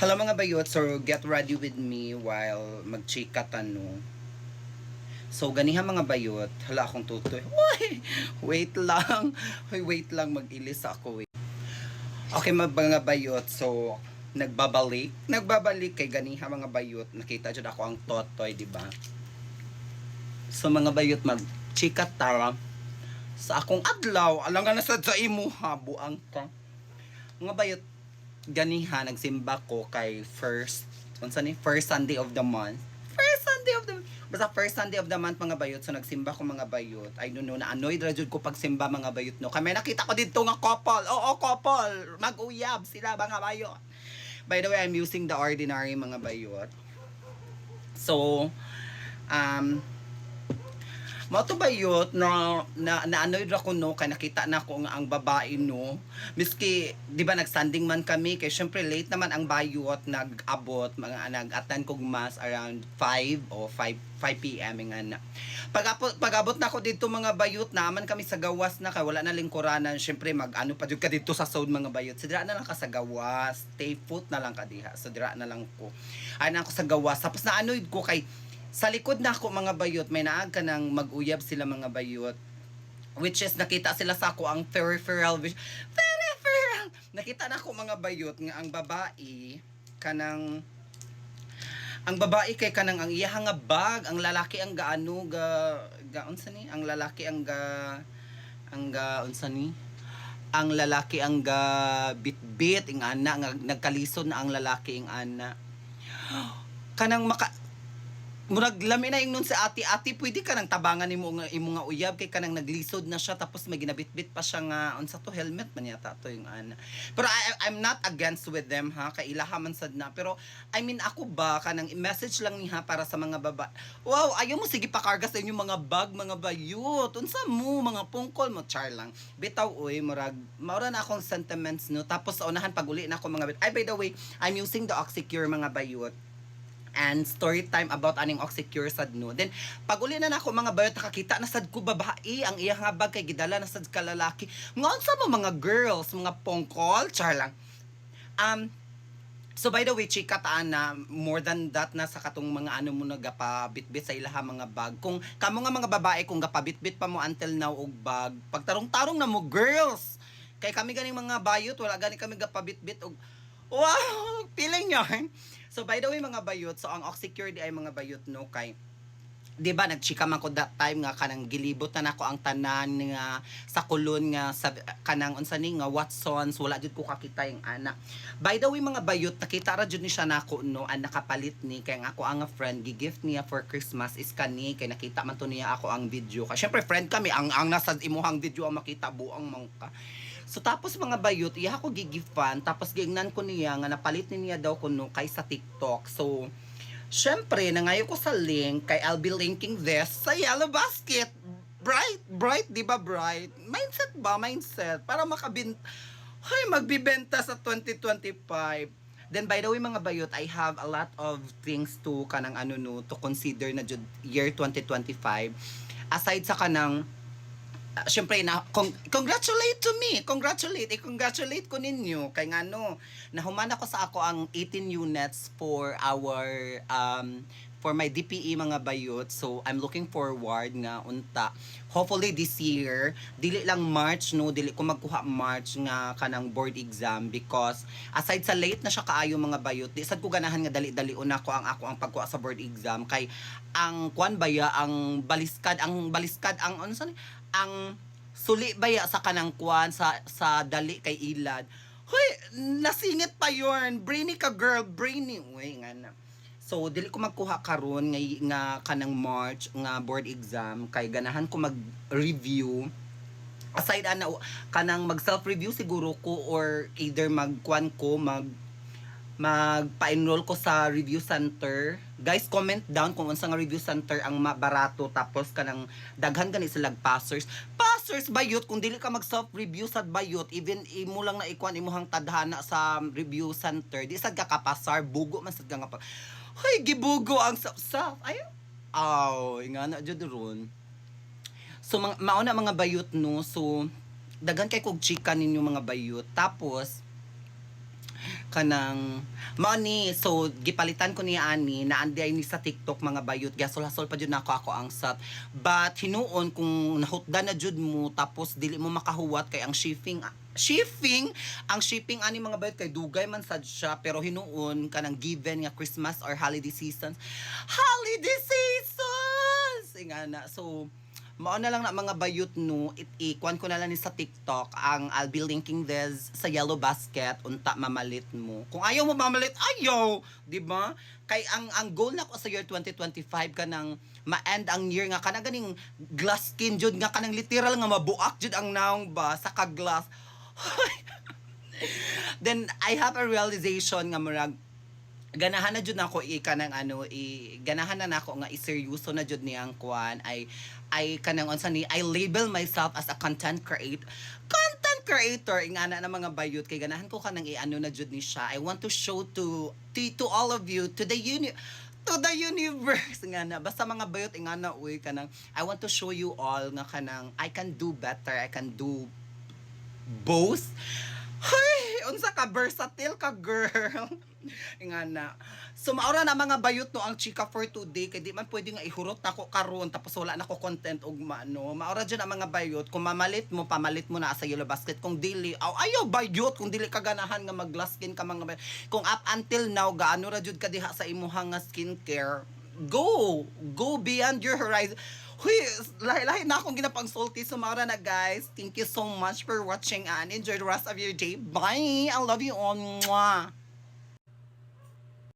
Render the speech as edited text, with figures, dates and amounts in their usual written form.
Hello mga bayot, so get ready with me while magchika tano. So ganiha mga bayot, hala akong tutoy. Uy, wait lang. Hoy, wait lang, mag-ilis ako. Okay mga bayot, so nagbabalik kay ganiha mga bayot. Nakita jud ako ang totoy, di ba? So mga bayot, magchika tara sa akong adlaw. Alang nga nasad sa imo ha, buang ka. Mga bayot, ganiha nagsimba ko kay first Sunday of the month. Basta first Sunday of the month mga bayot. So nagsimba ko mga bayot. I don't know, na annoyed ra jud ko pagsimba mga bayot no. Kami nakita ko dito nga couple. Oo, couple. Mag-uyab sila mga bayot. By the way, I'm using the ordinary mga bayot. So mao to bayot na annoyed ra ko no kay nakita na ko nga ang babae no, miski di ba nagstanding man kami kay syempre late naman ang bayot, nag-abot mga nag-attend kog mass around 5 o 5 PM nga na. Pag-abot na ako dito mga bayot, naman kami sa gawas na kay wala na lingkuranan, syempre mag-ano pa jud ka dito sa sound mga bayot. So dira na lang ka sa gawas, stay put na lang ka diha. So dira na lang ko. Ay na ako sa gawas. Tapos na annoyed ko kay sa likod na ako mga bayot, may naag ka ng mag-uyab sila mga bayot. Which is nakita sila sa ako ang peripheral vision. Peripheral! Nakita na ako mga bayot nga ang babae kanang ang babae kay kanang ang iya nga bag, ang lalaki ang gaano ga unsa ni? Ang lalaki ang unsa ni? Ang lalaki ang ga bitbit ing ana nga nagkalisod na ang lalaki ing ana. Kanang murag lami na ingnon sa ati pwede ka nang tabangan nimo nga imo nga uyab kay kanang naglisod na siya tapos may ginabitbit pa siya nga unsa to, helmet man yata to yung ana. Pero I'm not against with them ha, kay ilaha man sad na, pero I mean ako ba kanang message lang ni ha para sa mga baba. Wow, ayaw mo sige pakarga sa inyong mga bag mga bayot, unsa mo mga pungkol mo, char lang bitaw. Oy murag maura na akong sentiments no, tapos sa unahan pag uli na ako mga ay by the way, I'm using the Oxycure mga bayot and story time about aning Oxycure sad no. Then pag uli na nako mga bayot, nakakita na sad ko babae ang iya nga bag kay gidala na sad ka lalaki. Nga unsa mo mga girls, mga pongkol, char lang. So by the way, chika taan na more than that na sa katong mga ano mo nagapabitbit sa ilaha mga bag. Kung kamo nga mga babae kung gapabitbit pa mo until now og bag, pagtarong-tarong na mo girls. Kay kami ganing mga bayot, wala gani kami gapabitbit og wow, feeling yarn. So by the way mga bayot, so ang Oxycure di ay mga bayot no kay di ba nagchika man ko that time nga kanang gilibot na nako ang tanan nga sa kulon nga sa kanang unsa ni nga Watsons, wala jud ko kakita yung ana. By the way mga bayot, nakita ra jud ni siya nako no, ang nakapalit ni kay nga ako ang friend gi-gift niya for Christmas is kani kay nakita man to niya ako ang video. Kay syempre friend kami, ang nasa imuhang video ang makita buang mangka. So tapos mga bayot, iya ako gigifan, tapos gingnan ko niya nga napalit niya daw kuno kay sa TikTok. So syempre nangayo ko sa link kay I'll be linking this sa Yellow Basket. Bright, di ba bright? Mindset para magbibenta sa 2025. Then by the way mga bayot, I have a lot of things to kanang ano no, to consider na jud year 2025. Aside sa kanang syempre na congratulate ko ninyo kay ngano nahuman ako sa ako ang 18 units for our for my DPE mga bayot. So I'm looking forward nga unta hopefully this year dili lang March no, dili ko magkuha March nga kanang board exam, because aside sa late na siya kaayo mga bayot, di sad ko ganahan nga dali-dali una ko ang pagkuha sa board exam kay ang kwan baya ang baliskad ang ano sa ang suli baya sa kanang kwan sa dali kay ilad. Hoy, nasingit pa yon. Brainy ka girl, brainy. Uy, nga na. So, dili ko magkuha karon nga kanang March nga board exam kay ganahan ko mag-review. Aside ana kanang mag self-review siguro ko, or either magkuan ko magpa-enroll ko sa review center. Guys, comment down kung unsa nga review center ang barato, tapos kanang daghan gani sila passers bayot. Kung dili ka mag self review sa bayot, even imo lang na ikuan imuhang tadhana sa review center, di sad ka kapasar, bugo man sad ka nga pa. Hoy, gibugo ang saf. Ay, nga na jud ron. So mauna mga bayot no. So daghan kay kog chika ninyo mga bayot. Tapos kanang Mao ni, so gipalitan ko ni ani na anday ni sa TikTok mga bayot gasol-hasol pa jud nako ako ang sap. But hinuon kung nahutdan na jud mo tapos dili mo makahuwat kay ang shipping ani mga bayot kay dugay man sad siya pero hinuon kanang given nga Christmas or holiday seasons ingana. So mao na lang na mga bayot no ikwan ko na lang ni sa TikTok ang I'll be linking this sa yellow basket unta mamalit mo kung ayaw mo mamalit ayaw di ba kay ang goal na ko sa year 2025 kanang ma-end ang year nga kanang ganing glass skin jud nga kanang literal nga mabuak jud ang naong ba sa ka-glass. Then I have a realization nga murag ganahan na jud nako kanang ganahan na nako nga iseryoso na jud niyang kwan ay kanang unsa ni I label myself as a content creator ingana na mga bayot kay ganahan ko kanang na jud ni siya. I want to show to all of you to the universe nga na basta mga bayot ingana uy kanang I want to show you all nga kanang I can do better, I can do both. Hay, unsa ka versatile ka girl. Ingana. So maura na mga bayot no ang chika for today kay di man pwede nga ihurot nako karon tapos wala nako content og maano. Maura dyan ang mga bayot kung pamalit mo na sa yellow basket kung dili ayaw bayot kung dili ka ganahan nga mag glass skin ka mga bayot. Kung up until now gaano ra jud ka diha sa imuhang nga skincare. Go beyond your horizon. Huy, lahi na akong ginapang salty. So, maura na guys. Thank you so much for watching and enjoy the rest of your day. Bye! I love you all. Mwah!